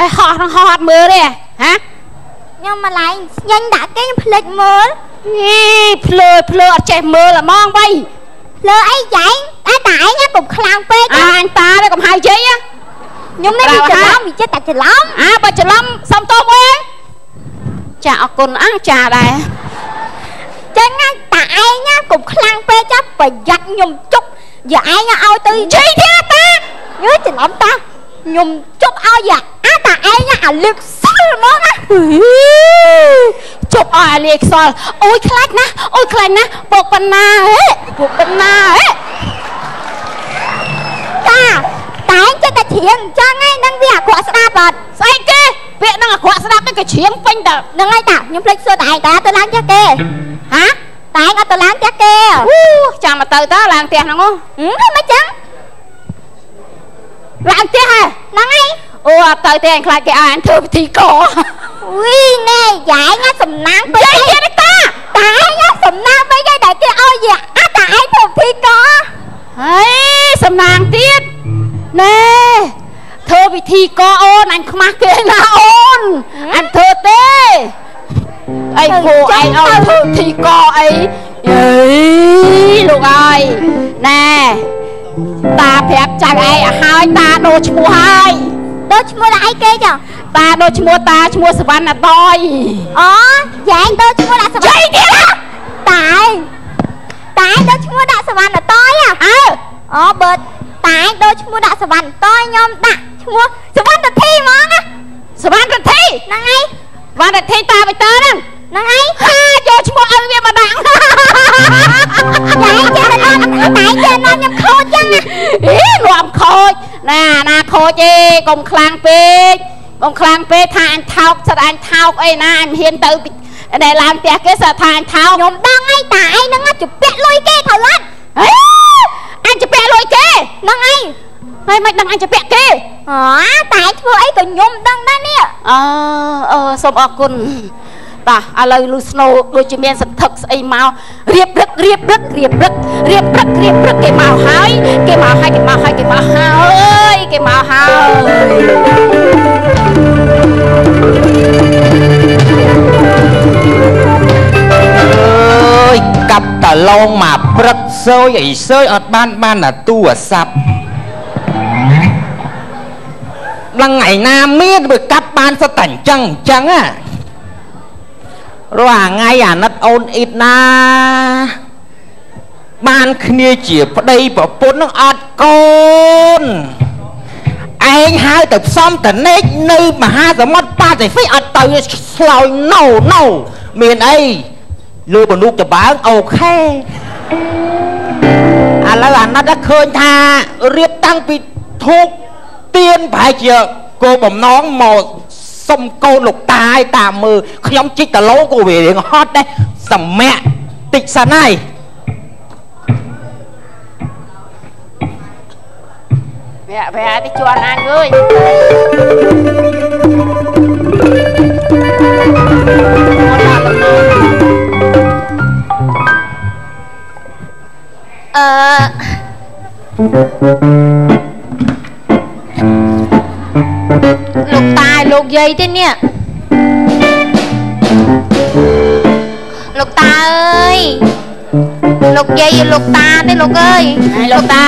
ហើយហោះហោះមើលទេហ៎ខ្ញុំម្លាញ់ញ៉ាញ់ដាក់គេខ្ញុំភ្លេចមើលភ្លើអត់ចេះមើលហ្មងវៃភ្លើអីចែងតែឯងកុំខ្លាំងពេកអញតាទៅកុំហៅជ័យខ្ញុំនេះវាច្រឡំវាចិត្តតែច្រឡំបើច្រឡំសុំទោសមួយចាអរគុណចាដែរចឹងតែឯងកុំខ្លាំងពេកចាប្រយ័ត្នខ្ញុំជប់យកឯងឲ្យទៅជ័យទៀតតាយឺច្រឡំតាខ្ញុំជប់ឲ្យតែឯងអាលឹកសល់ហ្មងណាជប់ឲ្យអាលៀខ្សល់អូយខ្លាចណាពុកបណ្ណាហេតែងចិត្តតែច្រៀងអញ្ចឹងឯងនឹងវាអាក្រក់ស្ដាប់អត់ស្អីគេពាក្យនឹងអាក្រក់ស្ដាប់ហ្នឹងក៏ច្រៀងពេញតហ្នឹងហើយតាខ្ញុំភ្លេចសួរតែឯងតាទៅឡើងផ្ទះគេហ៎តែឯងអត់ទៅឡើងផ្ទះគេចាំមកទៅឡើងផ្ទះហ្នឹងហ្នឹងមិនចឹងឡើងផ្ទះហ្នឹងហើយអូអត់ទៅទេអញខ្លាចគេឲ្យអញធ្វើពិធីកណែយ៉ាញ៉ាសំណាងពេកទៀតតាឯងសំណាងពេកគេដែលគេឲ្យតែឯងធ្វើពិធីកហើយសំណាងទៀតណែធ្វើពិធីកអូនអញខ្មាស់គេណាអូនអញធ្វើទេអីគូឯងឲ្យធ្វើពិធីកអីលោកអើយណែតាប្រាប់ចៅឯងឲ្យហើយតាដូរឈ្មោះហើយដូរឈ្មោះដាក់អីគេចឹងតាដូរឈ្មោះតាឈ្មោះសវណ្ណតយអូយ៉ែងដូរឈ្មោះដាក់សវណ្ណចៃទៀតតែដូរឈ្មោះដាក់សវណ្ណតយអូបើតែដូរឈ្មោះដាក់សវណ្ណតយខ្ញុំដាក់ឈ្មោះសវណ្ណធីហ្មងសវណ្ណធីហ្នឹងហើយវណ្ណធីតាបៃតើហ្នឹងហើយយកឈ្មោះឲ្យវាមកដាក់តែចេះនាំខ្ញុំខូចចឹងនាំខូចណាខូចទេកុំខ្លាំងពេកថាអញថោកសិតអញថោកអីណាអញហ៊ានទៅដែលឡើងផ្ទះគេសិតថាអញថោកខ្ញុំដឹងហើយតាឯងហ្នឹងជពាក់លុយគេត្រូវអត់អញជពាក់លុយគេហ្នឹងហើយមិនដឹងអញជពាក់គេតែធ្វើអីក៏ខ្ញុំដឹងដែរនេះសូមអរគុណតាឥឡូវលឺស្នូដូចជាមានសន្ធឹកស្អីមករៀបព្រឹកគេមកហើយគេមកហើយកាប់តឡងមកព្រឹកសើយអត់បានទូរស័ព្ទឡើងថ្ងៃណាមានវាកាប់បានសតែអញ្ចឹងណារាល់ថ្ងៃអាណិតអូនអ៊ីតណាបានគ្នាជាប្តីប្រពន្ធនឹងអត់កូនឯងហៅទៅផ្សំតនេកនៅមហាសមុទ្រប៉ាស៊ីហ្វិកអត់ទៅឆ្លោយណូមានអីលើបនុកចម្បើងអូខេឥឡូវអាណិតឃើញថារៀបតាំងពីធូបទៀនប្រហែលជាគោបំណងមកសុំកូនលោកតាឲ្យតាមមើលខ្ញុំជីកតឡូក៏វារៀងហត់ដែរសម្រាប់តិចសិនហើយវាទៅជន់អញអើយលោកតាលោកយាយទេនេះលោកតាអើយលោកយាយលោកតាទេលោកអើយលោកតា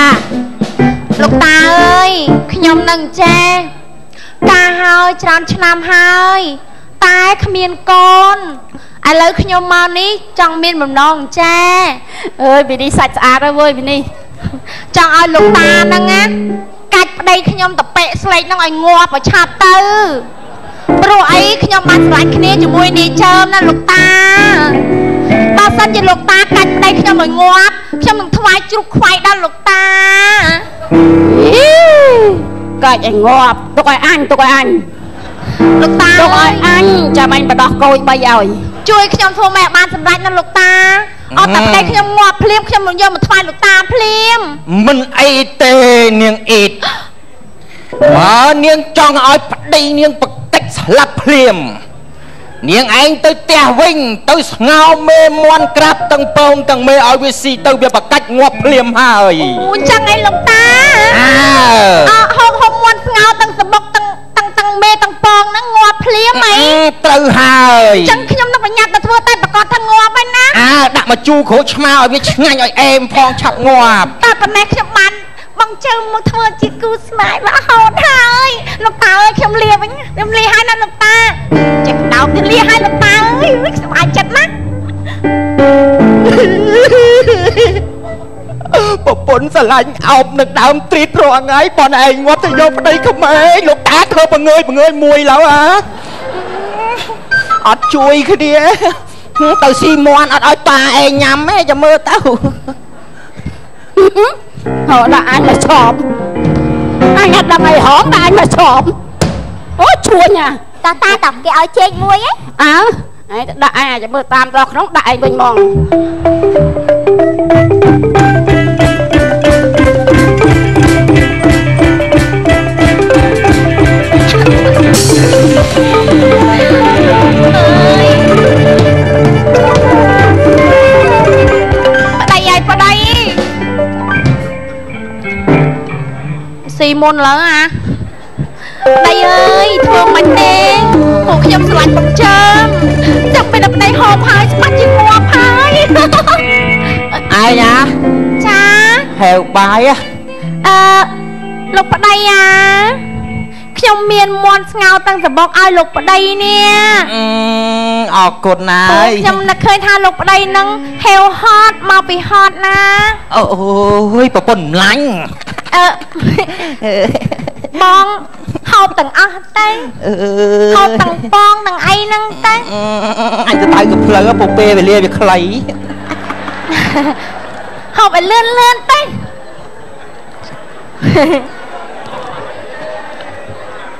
អើយខ្ញុំនឹងចាតាហើយច្រើនឆ្នាំហើយតែគ្មានកូនឥឡូវខ្ញុំមកនេះចង់មានបំណងចាអើយពីនេះសាច់ស្អាតហើយវើយពីនេះចង់ឲ្យលោកតាហ្នឹងណាកាច់ប្តីខ្ញុំតពេកស្លេកហ្នឹងឲ្យងាប់ឲ្យឆាប់ទៅព្រោះអីខ្ញុំបានស្រឡាញ់គ្នាជាមួយនាយចើមណាលោកតាបើសិនជាលោកតាកាច់ប្តីខ្ញុំឲ្យងាប់ខ្ញុំនឹងថ្វាយជ្រូកខ្វៃដល់លោកតាកាច់ឲ្យងាប់ទុកឲ្យអញលោកតាទុកឲ្យអញចាំអញបដោះកូច3ឲ្យជួយខ្ញុំធ្វើម៉េចបានសម្រេចណាលោកតាអត់តែប្តីខ្ញុំងាប់ភ្លាមខ្ញុំនឹងយកមកថ្វាយលោកតាភ្លាមមិនអីទេនាងអ៊ីតបើនាងចង់ឲ្យប្តីនាងបកិច្ចស្លាប់ភ្លាមនាងឯងទៅផ្ទះវិញទៅស្ងោមេមន់ក្រាបទាំងពងទាំងមេឲ្យវាស៊ីទៅវាបកិច្ចងាប់ភ្លាមហើយអូអញ្ចឹងឯងលោកតាហូបមន់ស្ងោទាំងសបុកទាំងមេទាំងព ត្រូវហើយចឹងខ្ញុំនឹងប្រញាប់ទៅធ្វើតែប្រកាសថាងាប់ហើយណាដាក់មកជូរក្រូចឆ្មាឲ្យវាឆ្ងាញ់ឲ្យអែមផងឆាប់ងាប់តែប៉ុណ្ណេះខ្ញុំបានបងជើមកធ្វើជាគូស្នេហ៍រហូតហើយលោកតាអើយខ្ញុំលាវិញខ្ញុំលាហើយណាលោកតាចេះដោកទៅលាហើយលោកតាអើយខ្ញុំអាចចិត្តណាប្រពន្ធស្រឡាញ់អោបនឹងដើមត្រៀតរាល់ថ្ងៃប៉ុនឯងងាប់ទៅយកប្តីក្មេងលោកតាធ្វើបង្ងើយមួយឡើយអត់ជួយគ្នាទៅស៊ីមន់អត់ឲ្យប៉ាឯងញ៉ាំទេចាំមើលទៅហៅដាក់អញមកឈប់អញអត់ដឹងអីហងដាក់អញមកឈប់អូជួញតាគេឲ្យជែកមួយហ៎អើឯងដាក់អញអាចមើលតាមដល់ក្នុងដាក់ឯងវិញហ្មងស៊ីមុនឡើងដៃអើយធ្វើមិនទេពួកខ្ញុំស្រឡាញ់បងជើមចាំពេលដល់ដៃហូបហើយស្បាច់ជាងាប់ហើយឯងចាហេវបាយលោកប្តីខ្ញុំមានមន់ស្ងោតាំងសបុកឲ្យលោកប្តីនេះអរគុណណាស់ខ្ញុំនឹកឃើញថាលោកប្តីនឹងហេវហត់មកពីហត់ណាអូយប្រពន្ធម្លាញ់បងហូបទាំងអស់ទៅហូបទាំងបងទាំងអីហ្នឹងទៅអញទៅដៅកំភ្លើពពេលវេលាវាខ្លីហូបឲ្យលឿនទៅ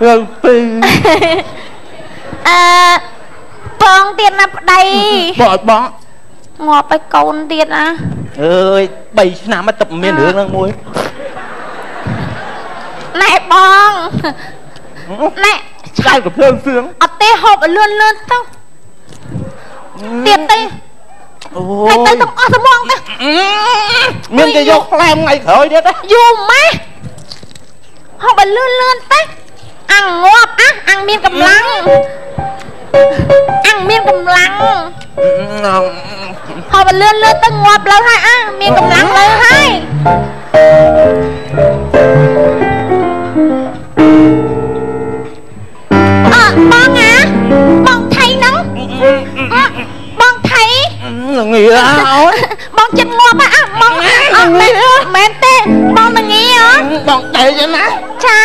រឿងពឺបងទៀតណាប្តីបងងាប់ឲ្យកូនទៀតណាអើយ3ឆ្នាំមកទឹកមានរឿងហ្នឹងមួយណែបងណែឆ្កែកំភ្លើងសឿងអត់ទេហូបឲ្យលឿនទៅទៀតទេអូយទៅទាំងអស់ត្មងទៅមានតែយកខ្លែមថ្ងៃក្រោយទៀតយូរម៉េះហូបឲ្យលឿនទៅអាំងងាប់អាំងមានកម្លាំងហូបឲ្យលឿនទៅងាប់លើហើយមានកម្លាំងលើហើយបងថៃហ្នឹងបងថៃងាអូនបងចិត្តងាប់បងអត់មែនទេបងនឹងងាបងតែចឹងណាចា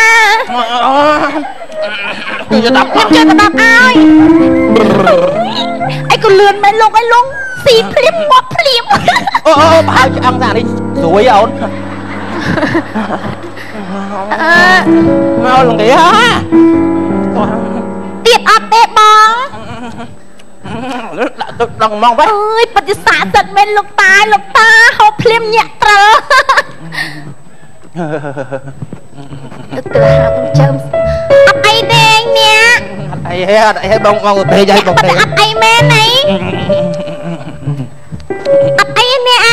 ខ្ញុំจะดับឲ្យអីក៏លឿនមែនលោកអីលងស៊ីភ្លាមងាប់ភ្លាមប្រហែលឆ្អឹងថានេះស្រួយអូនមកលងនេះទៀតអត់ទេបងដាក់ទឹកដល់ម៉ងវិញអើយបិទសាស្ត្រមែនលោកតាហូបភ្លាមញាក់ត្រឹលទៅហៅបងជើមអត់អីទេនេះអត់អីបងទេយាយបងទេអត់អីមែនអីអត់អីនេះ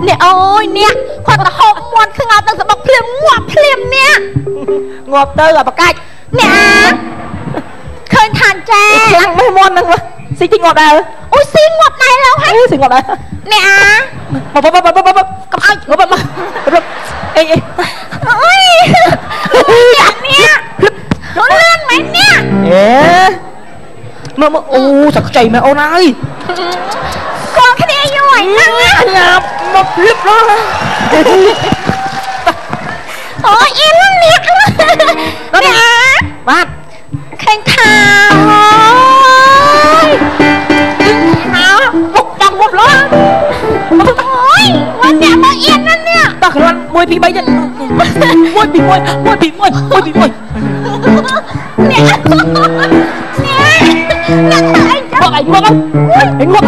នេះអូយនេះគាត់ទៅហូបមាន់ស្ងោរទាំងសបុកភ្លាមងាប់ភ្លាមនេះងាប់ទៅអាប្រកាច់នេះឃើញថាចាខ្លាំងមិនមាន់ហ្នឹងស៊ីទីងាប់ដែរអូយស៊ីងាប់ដែរឡើយហើយស៊ីងាប់ដែរនេះកុំឲ្យងាប់អីអូយនេះលឿនមែននេះមើលអូសាក់ខ្ចីមែនអូនហើយកូនគ្នាយូរហើយហ្នឹងញាប់មកភ្លឹបដល់អូយអៀននេះបាទឃើញថាបុកដល់ងាប់ឡើយអូយមកអ្នកមកអៀនណានេះតោះគ្រាន់1 2 3ទៀត1 2 1 1 2 1 1 2 1អ្នកบอกไอ้งัวไอ้งัว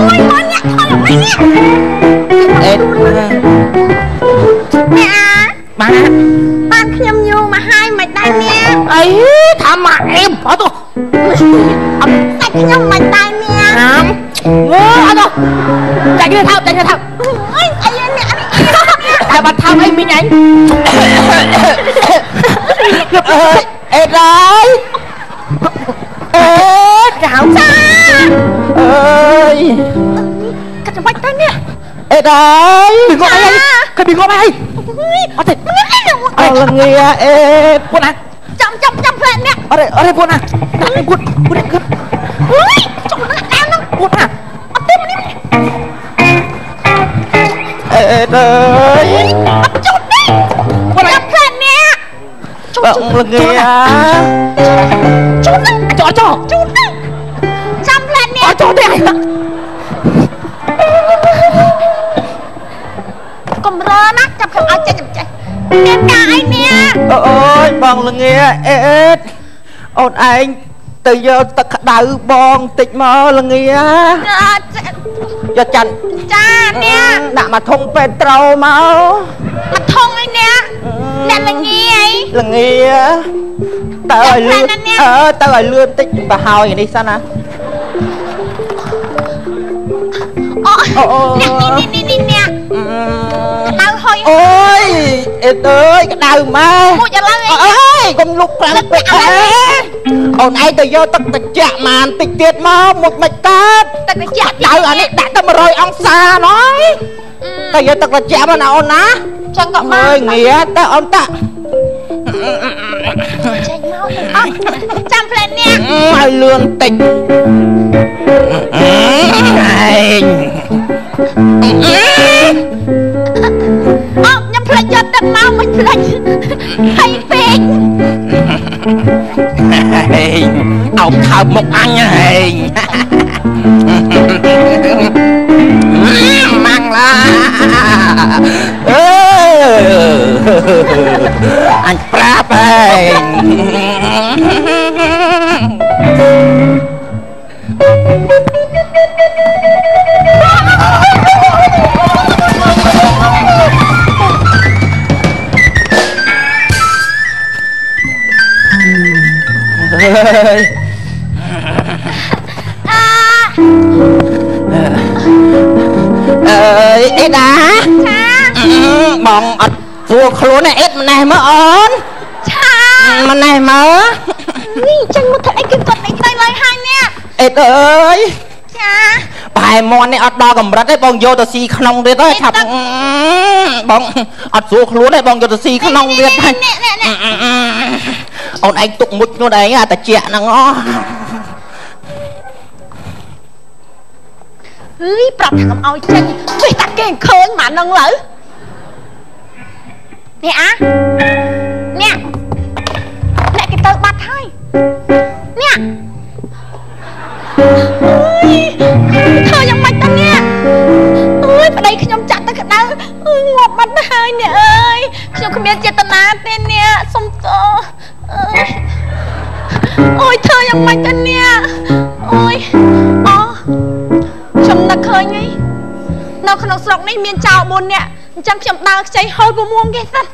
โอ้ยมันเนี่ยทำอะไรเนี่ยเอ็ดแม่มาบ้านខ្ញុំយូរមកហើយមិនដែរនេះអីថាមកអេមអត់ទៅអត់តែខ្ញុំមិនដែរនេះហាមងើអត់ទៅចាច់គ្នាថោកអើយ អីមីងអញអេតហើយអេតចៅសាអើយកាត់ចាំបាច់ទៅនេះអេតហើយងប់អីគេពីងប់អីអត់ទេអើល្ងាអេតពុនណាចាំផ្លែនេះអរេពុនណាពុនគិតអើយចុះណាតាមនោះពុនណាអត់ទេនេះអេតអើយអត់ចុះទេពុនណាផ្លែនេះចុះល្ងាចុះណាចុះណាចាំផ្លែនេះចុះទេកំរើណាចាប់ខ្ញុំឲ្យចេញមានការអីនេះអូយបងល្ងាអេតអូនឯងទៅយកទឹកក្តៅបងតិចមកល្ងាយកចាន់ចានេះដាក់មកធុងពេត្រូមកធុងអីនេះអ្នកល្ងាអីល្ងាទៅឲ្យលឿនទៅឲ្យលឿនតិចបើហើយនេះសិនណាអូនេះក្តៅហុយអូយអេតអើយក្តៅម៉ែមួយឥឡូវអើយកុំលុកខ្លាំងពេកអូនឯងទៅយកទឹកត្រជាក់ម៉ានតិចទៀតមកមួយមិនកើតទឹកត្រជាក់ដៅអានេះដាក់ទៅ100អង្សាណយទៅយកទឹកត្រជាក់មកណាអូនណាចឹងក៏បានអើយងាទៅអូនតាចេញមកអត់ចាំផ្លែនេះឲ្យលឿនតិចឯងខ្ញុំផ្លេចយកទឹកមកមិនផ្លេចហើយពេកអោបថើបមកអញហើយម៉ាំងឡាអញប្រាប់ហើយអេដាបងអត់ស្រួលខ្លួនទេអេដម្នេះមើលអូនម្នេះមើលនេះចឹងមកធ្វើអីគេគាត់អីទៅឡើយហើយនេះអេដអើយចាបែរមាត់នេះអត់ដល់កម្រិតទេបងយកទៅស៊ីក្នុងទៀតហើយឆាប់បងអត់ស្រួលខ្លួនទេបងយកទៅស៊ីក្នុងទៀតហើយអូនឯងទុកមុជខ្លួនឯងអាតាជាហ្នឹងអហឺប្រាប់ថាកុំឲ្យចេញវិញតាគេឃើញម៉ានឹងលើនេះអានេះអ្នកគេទៅបាត់ហើយនេះធ្វើយ៉ាងម៉េចទៅនេះអូយប្តីខ្ញុំចាក់ទៅក្តៅងាប់បាត់ទៅហើយនេះអើយខ្ញុំគ្មានចេតនាទេនេះសុំទោសអូយធ្វើយ៉ាងម៉េចទៅនេះអូយខ្ញុំនឹកឃើញហីនៅក្នុងស្រុកនេះមានចៅ4នាក់អញ្ចឹងខ្ញុំដើរខ្ចីហូត6គេសិន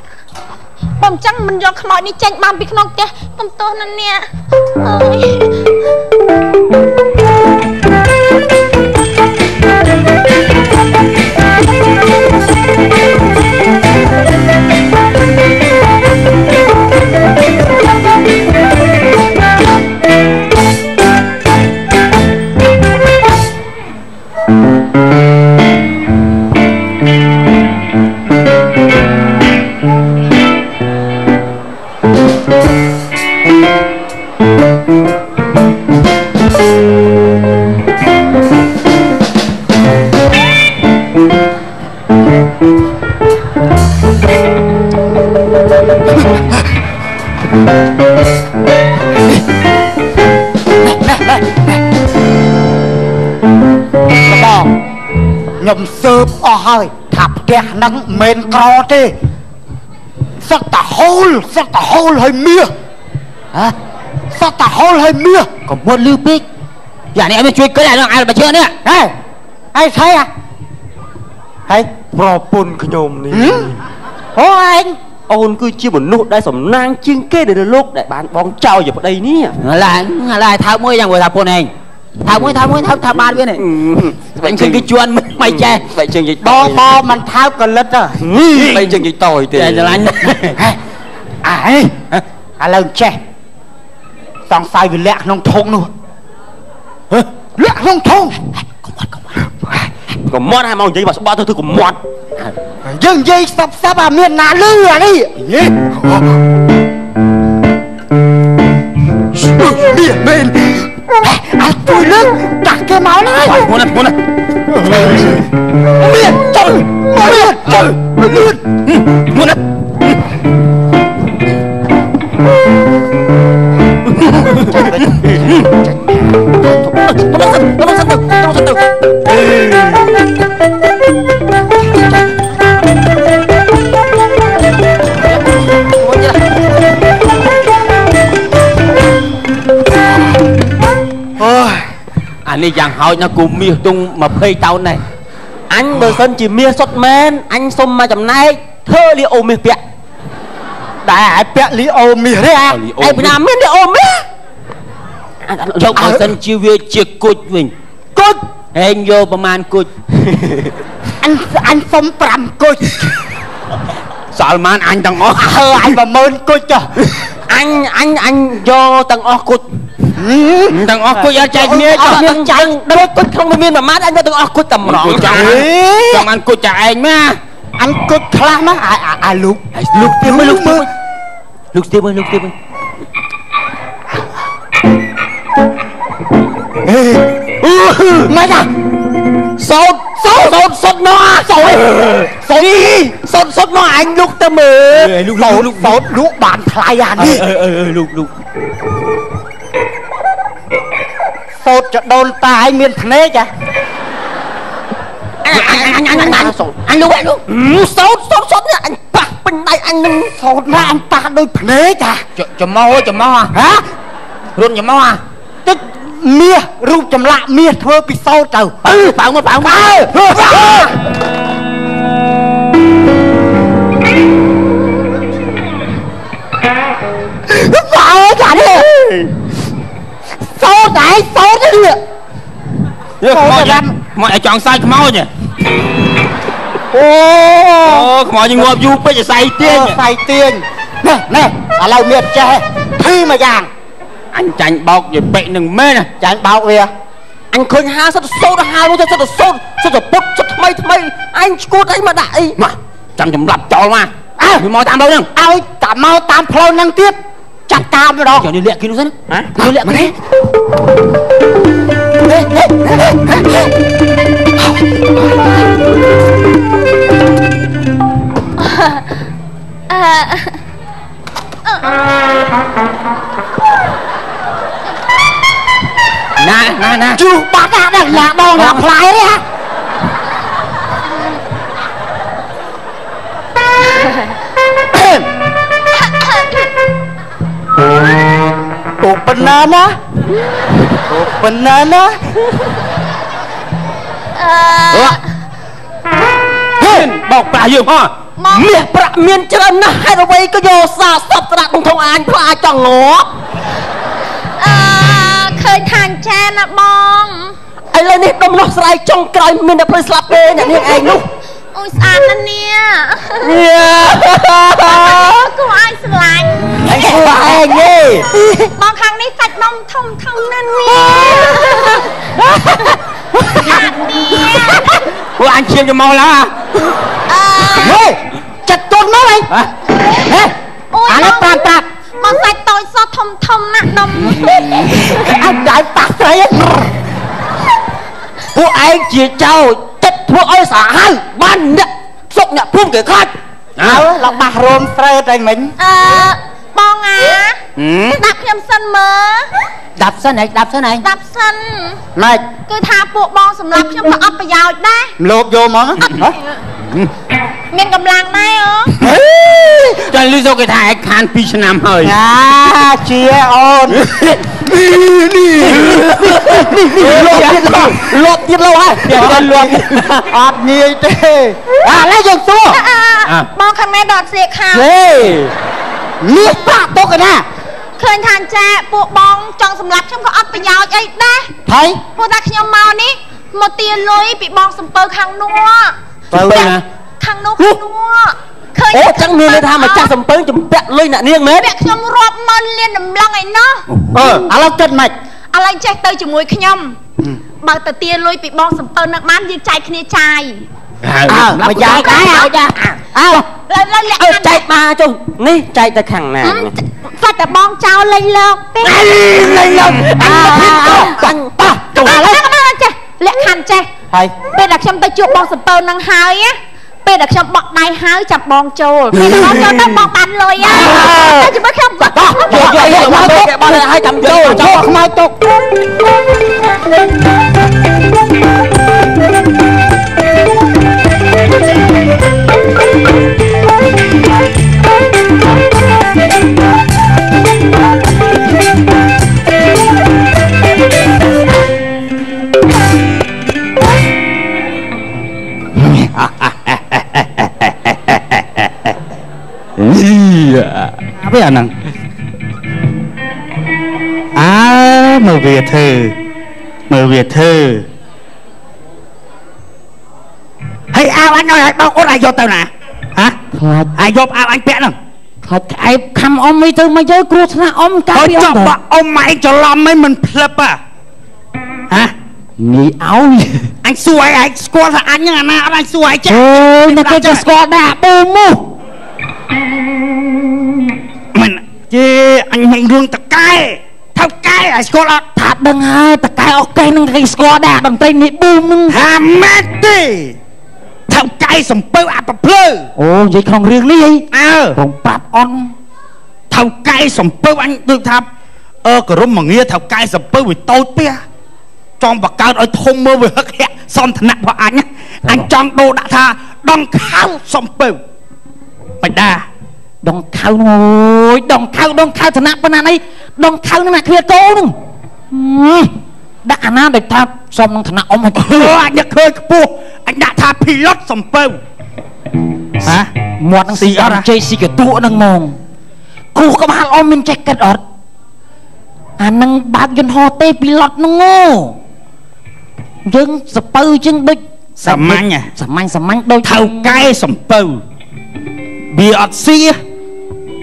បើអញ្ចឹងមិនយកខ្មោចនេះចេញបានពីក្នុងផ្ទះទំទោសណាស់អ្នកអើយខ្ញុំស៊ើបអស់ហើយថាផ្ទះហ្នឹងមិនក្រទេសត្វតាហូលហើយមាសត្វតាហូលហើយមាសកុំមុនលឺពេកយ៉ានេះឲ្យជួយគិតឲ្យអាបើជឿនេះហេហើយស្អីហើយប្រពន្ធខ្ញុំនេះអូឯងអូនគឺជាមនុស្សដែលសំណាងជាងគេដែលលោកដែលបានបងចោលជាប្តីនេះឡើយថើបមួយយ៉ាងមួយថាពុនឯង thảo ban với này vậy chừng cái chuan mày che vậy chừng gì bo mình tháo còn lít à vậy chừng gì tồi thì cho anh lần che xong sai vì lẹ nông thôn luôn lẹ nông thôn còn mót hai màu gì mà bao thứ cũng mót dừng dây sắp à miền nà lư à đi miền bên anh tôi nước đặt cái máu này muốn này miền trời muốn này anh đi dàn hỏi nó cùng mía tung mà phê tao này anh bờ sân chỉ mía sốt men anh xôm mà chầm nay thơ li ô mía bẹ đại bẹ li ô mía đấy à anh phải làm mía li ô mía dọc bờ sân chiêu về chiếc cột mình cột anh vôประมาณ cột anh xôm pram cột Salman anh tầng ó anh mà mơn cột cho anh vô tầng ó cột tầng ó cột chạy mía chạy đâu cột không có miên mà mát anh vô tầng ó cột tầm rộng tầng anh cột chạy anh má anh cột khám á lục tiêu ơi lục tiêu ơi mày à sốt nó anh lúc ta mờ lúc bạn thay à đi lúc sốt cho đôn ta hay miền thế chả anh lúc sốt nha anh bạc bên đây anh sốt mà anh ta đôi thế chả chấm mau à hả luôn chấm mau à tức mía rụp chấm lạ mía thưa bị sâu trời phải không phải chả đi sâu đấy mọi chọn sai cái máu nhỉ ô mọi như ngộp du bây giờ say tiền nè ở lâu miệt che thi mà vàng anh chanh bọc về bệ đừng mê nè chanh bọc kìa anh khơi ha rất sâu đó ha luôn rất là sâu rất là bút rất mây anh cút anh mà đại mà chăm lập cho mà vì mọi tam đâu nè ôi tạm mau tam phơi năng tiếp chặt tam rồi đó giờ đi lẹ kia nó rất hả đi lẹ mà đấy nè chú bác đã đang là đòn làm lại đấy hả banana bọc bà dương ha miệng bạc miên chân na hai đôi bay có vô xa sập ra không thông anh pha chẳng ngó ឃើញថាអញ្ចាណាបង ឥឡូវនេះដុំនោះស្រ័យចុងក្រោយមានតែព្រឹកស្លាប់ទេអ្នកនាងឯងនោះ អូយស្អាតណាស់នេះ គួរឲ្យស្រឡាញ់ ឯងឯងទេ បងខាងនេះសាច់នំធំណាស់នេះស្អាតនេះ ពួកអញឈាមទៅមកឡាហេចាត់ទុនមកឯងហេ អានេះប្រាប់មកសាច់តូចសោះធំណាស់នំអញដែរប៉ះស្រីពួកឯងជាចៅចិត្តធ្វើឲ្យសាហាវបានអ្នកសុកអ្នកភូមិគេខ្លាចเราបាសរោមស្រើតែមិញ បងអាស្ដាប់ខ្ញុំសិនមើល ដាប់សិនឯង ស្ដាប់សិន ម៉េច គឺថាពួកបងសម្រាប់ខ្ញុំក៏អត់ប្រយោជន៍ដែរ លោកយកមក មានកម្លាំងដែរអូ ចាលឺសូគេថាឯងខាន2ឆ្នាំហើយជាអូនលោកទៀតលោកហើយលោកអត់ងាយទេឥឡូវយើងសួរ បងខាងនេះដកសៀកខាង ហេមាសប្រាក់ទុកឯណា ឃើញថាចាពួកបងចង់សម្លាប់ខ្ញុំក៏អត់ប្រយោជន៍អីដែរ ហើយ ព្រោះថាខ្ញុំមកនេះមកទាលុយពីបងសំពើខាងនោះខាងនោះខាងនោះឃើញអូចឹងមានន័យថាម្ចាស់សំពើជំពាក់លុយអ្នកនាងមែនពាក់ខ្ញុំរាប់ម៉ឺនលានដំឡឹងឯណោះឥឡូវគិតមិនឥឡូវចេះទៅជាមួយខ្ញុំបើទៅទាលុយពីបងសំពើនឹងបានយើងចែកគ្នាចាយមកយ៉ាងដែរឲ្យចាលើលាក់ចែកមកចុះនេះចែកទៅខាងណាស្អាតតែបងចោលលេងលោកទេលេងលោកបាញ់ប៉ះចុះឥឡូវចេះលាក់ខាន់ចេះហើយពេលដែលខ្ញុំទៅជួបបងសំពើនឹងហើយណាពេលដែលខ្ញុំបក់ដៃហើយចាប់បងចូលពេលបងចូលទៅបងបានលុយហើយទៅជាមួយខ្ញុំយកមកទុកគេបានឲ្យចាំចូលចូលខ្មៅទុកapa nangមើលវាធ្វើហើយអាវអញឲ្យបងអូនឲ្យយកទៅណាហ៎ខ្លាចឲ្យយកអាវអញពាក់ហ្នឹងខ្លាចក្អែបខំអ៊ំមិនទៅមកយកគ្រោះថ្នាក់អ៊ំកាពីអ៊ំបាក់អ៊ំម៉ែច្រឡំមិនផ្លឹបហ៎ងាយឲ្យអញសួរឲ្យឯងស្គាល់ថាអញហ្នឹងអាណាអត់អញសួរឲ្យចេះអូយតែគេស្គាល់ដែរប៊ូមូមិនជេអញមិនរឿងតកែថៅកែឲ្យស្គាល់អត់ថាដឹងហើយតកែអស់កេះនឹងគេស្គាល់ដែរតន្ត្រីនេះប៊ូមនឹងហាម៉ាត់ទេថៅកែសំពៅអាប្រភ្លើអូនិយាយក្នុងរឿងនេះកុំប្រាប់អន់ថៅកែសំពៅអញដូចថាក្រុមមងារថៅកែសំពៅវាតូចពេះចង់បង្កើតឲ្យធំមើលវាហឹកហាក់សន្តានៈរបស់អញចង់ដូរដាក់ថាដងខៅសំពៅបិតាដងខៅអូយដងខៅឋានៈប៉ុណ្ណានេះដងខៅនឹងណាគ្រាកោនឹងដាក់អាណាដែលថាសមនឹងឋានៈអ៊ំឲ្យអញឃើញខ្ពស់អញដាក់ថា pilot សំពៅមាត់នឹងស៊ីអត់ជ័យស៊ីកតួនឹងហ្មងគ្រូក្បាលអ៊ំមានចេះគិតអត់អានឹងបើកយន្តហោះទេ pilot នឹងយើងសពៅជាងដូចសាមញ្ញដូចថៅកែសំពៅវាអត់ស៊ី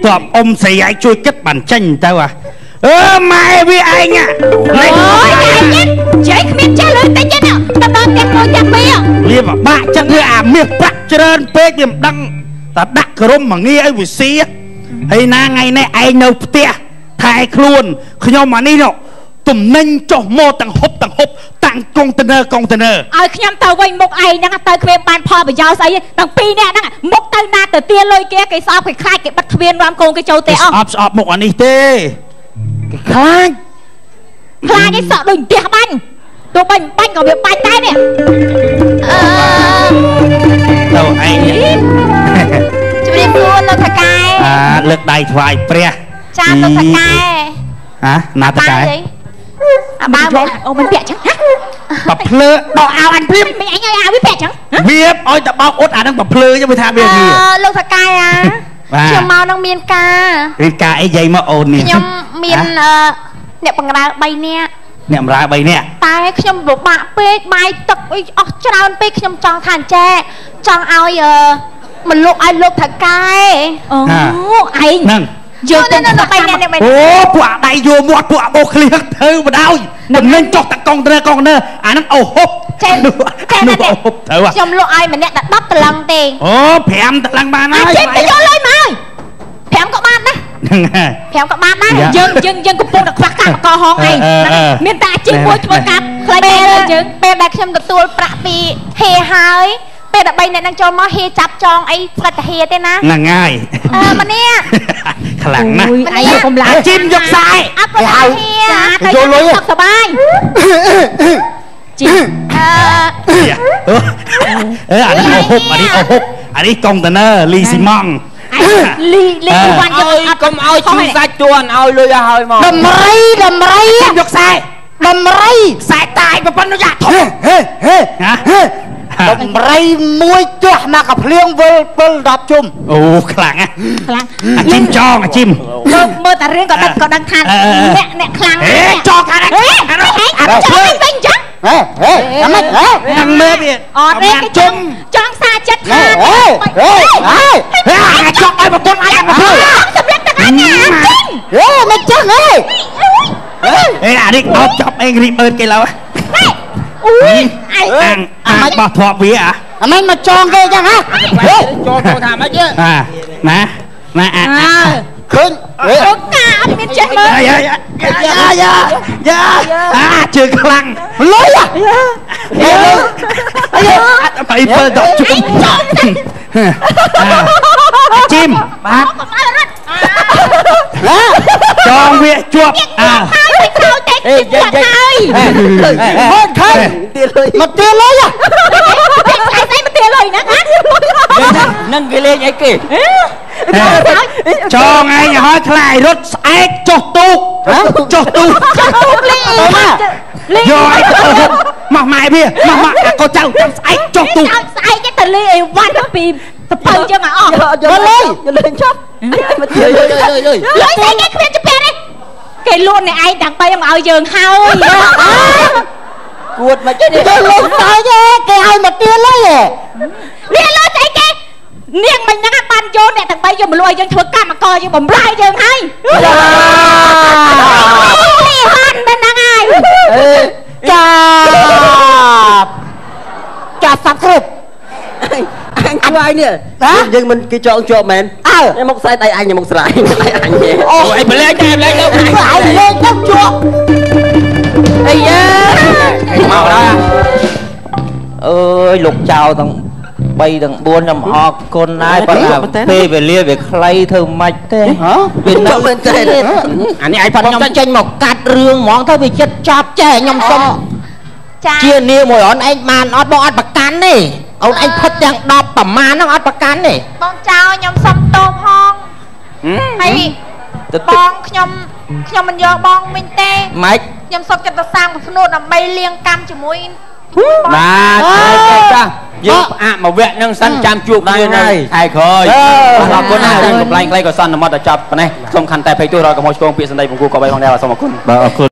តបអ៊ំស្រីឲ្យជួយគិតបានចេញទៅម៉ែវាឯងអូយឯងជ័យគ្មានចេះលុយតិចទេណាដល់តែមួយតែពីរវាពិបាកចឹងវាអាមាសប្រាក់ច្រើនពេកវាមិនដឹងតែដាក់ក្រុមមកងារឲ្យវាស៊ីហើយណាថ្ងៃនេះឯងនៅផ្ទះថែខ្លួនខ្ញុំអានេះនោះទំនិញចុះមកទាំងហុបតាំងកុងតឺន័រឲ្យខ្ញុំទៅវិញមុខឯងហ្នឹងទៅគ្មានបានផលប្រយោជន៍ស្អីទាំងពីរនាក់ហ្នឹងមុខទៅណាទៅទាលុយគេស្អប់គេខ្លាចគេបិទទ្វាររាមកូនគេចូលទេអស់ស្អប់មុខអានេះទេគេខ្លាចឯសក់ដូចផ្ទះបាញ់ទោះបាញ់ក៏វាបាច់ដែរនេះទៅឯងជំរាបសួរលោកថកែលើកដៃថ្វាយព្រះចាលោកថកែណាតកែអាបើអូមិនពាក់ចឹងបភ្លើដកអាវអញព្រាមមិនអញឲ្យអាវវាពាក់ចឹងវាឲ្យតែបោកអ៊ុតអានឹងបភ្លើចឹងវាថាវាលោកថកែខ្ញុំមកនឹងមានការអីយាយមកអូននេះខ្ញុំមានអ្នកបង្រើ3នាក់អ្នកបម្រើ3នាក់តែខ្ញុំពិបាកពេកបាយទឹកអីអស់ច្រើនពេកខ្ញុំចង់ថាអញ្ចេះចង់ឲ្យមកលុកឲ្យលោកថកែអូឯងហ្នឹងយកទៅនៅ3នាក់នេះអូពួកអាដៃយកមាត់ពួកអាបោឃ្លៀងធ្វើបដ ாய் តំណែងចុះតកងត្រកងនើអាហ្នឹងអូហុបចេះអូហុបទៅខ្ញុំលក់ឲ្យម្នាក់តែ10តឡឹងទេអូ5តឡឹងបានហើយចេះទៅយកលុយមក5ក៏បានដែរហ្នឹងហើយ5ក៏បានដែរយើងកំពុងតែខ្វះកម្មករហងឯងមានតែអាជីពមួយធ្វើកាប់ខ្លាចយើងពេលដែលខ្ញុំទទួលប្រាក់ពីហេហើយពេល13អ្នកនឹងចូលមកហេចាប់ចងអីស្រិតតាហេទេណាហ្នឹងហើយម្នាក់ខ្លាំងណាស់ឯងកុំឡាជីមយកខ្សែអត់ទៅហៅយកលុយសុខសบายជីអានេះអូហុបអានេះកុងតឺន័រលីស៊ីម៉ង់លីវ៉ាន់យកកុំឲ្យឈឺសាច់ជួនឲ្យលុយឲ្យមកដំរីយកខ្សែដំរីខ្សែតាយប្រពន្ធនោះយ៉ាធំហេ ដំរីមួយទាស់មកកភ្លៀងវិល10ជុំ អូខ្លាំងណា ខ្លាំង អាជីមចងអាជីម មើលតែរឿងក៏ដឹងថាអ្នកខ្លាំង ហេចងខាងនេះ ចង់វិញចឹង ហេអាម៉េចហេ នឹងមើលវា អត់ទេគេចង់សារចិត្តថា ហេចង់ឲ្យប្រពន្ធអាយមកធ្វើ សម្រាប់ទាំងអញណា ហេមិនចឹងហេ អេអានេះអត់ចាប់អេងរីបឺនគេឡើយ អូយអាបោះធ្លាប់វា អាម៉េចមកចងគេចឹងហ៎ ចូលថាម៉េចទេ ណាអា ឃើញ អូកាអត់មានចេះមើល យ៉ាជើងខ្លាំង លុយហេ អីបើដល់ជុំជីមបាទចងវាជាប់ហើយទៅក្រោយតែហើយ ហូតខៃមកទាលុយហ៎ ស្អីមកទាលុយណានឹងគេលេងអីគេ ចងឯងឲ្យខ្លាយរត់ស្អែកចុះទូកចុះទូកលេង យកឯងទៅមកម៉ែវាមកកូនចៅចាំស្អែកចុះទូក ស្អែកទៅលេងអីវ៉ាន់ពីទៅបើចឹងអស់ យកលេងចុះ លុយស្អីគេគ្មានច្បាស់ទេគេលួនអ្នកឯងទាំងបីមកឲ្យយើងហើយ គួតមកចេះគេលេងស្អីគេឲ្យមកទាលុយហ៎ វាលុយស្អីគេនាងមិញហ្នឹងបានយកអ្នកទាំងបីយកមកលួយយើងធ្វើកម្មករយើងបំរើយើងហើយនេះហាន់ទៅហ្នឹងហើយ ចាសាប់គ្រប់ អញជួយឯងនេះយើងមិនគេចងជាប់មែនឯមកខ្សែដៃអញមកស្រ័យដៃអញទេអូអីប្លែកទេប្លែកទៅឯងលេងទៅជាប់ អីយ៉ាមកដល់អើយលោកចៅទាំង3ទាំង4ខ្ញុំអរគុណហើយប៉ុន្តែពេលវេលាវាខ្លីធ្វើម៉េចទេវានៅមែនទេអានេះឯងខ្ញុំចេញមកកាត់រឿងហ្មងទៅវាចិត្តចប់ចេះខ្ញុំសុំជានាមួយអូនឯងបានអត់បងអត់ប្រកាន់ទេអូនឯងផិតទាំង10ប្រមាណហ្នឹងអត់ប្រកាន់ទេ បងចៅខ្ញុំសុំទោសផងហើយបងខ្ញុំមិនយកបងវិញទេម៉េចខ្ញុំសុំចិត្តទៅសាងភ្នួតដើម្បីលៀងកម្មជាមួយ បាទចាយើងផ្អាកមកវគ្គនឹងសិនចាំជួបគ្នានៅខែក្រោយអរគុណណារឿងកំ pl ែងខ្លីក៏សន្មតតែចប់ប៉ុណ្ណេះសំខាន់តែភ័យទោសរកកំហុសឆ្គងពាក្យសម្ដីពងគូក៏បីផងដែរសូមអរគុណបាទអរគុណ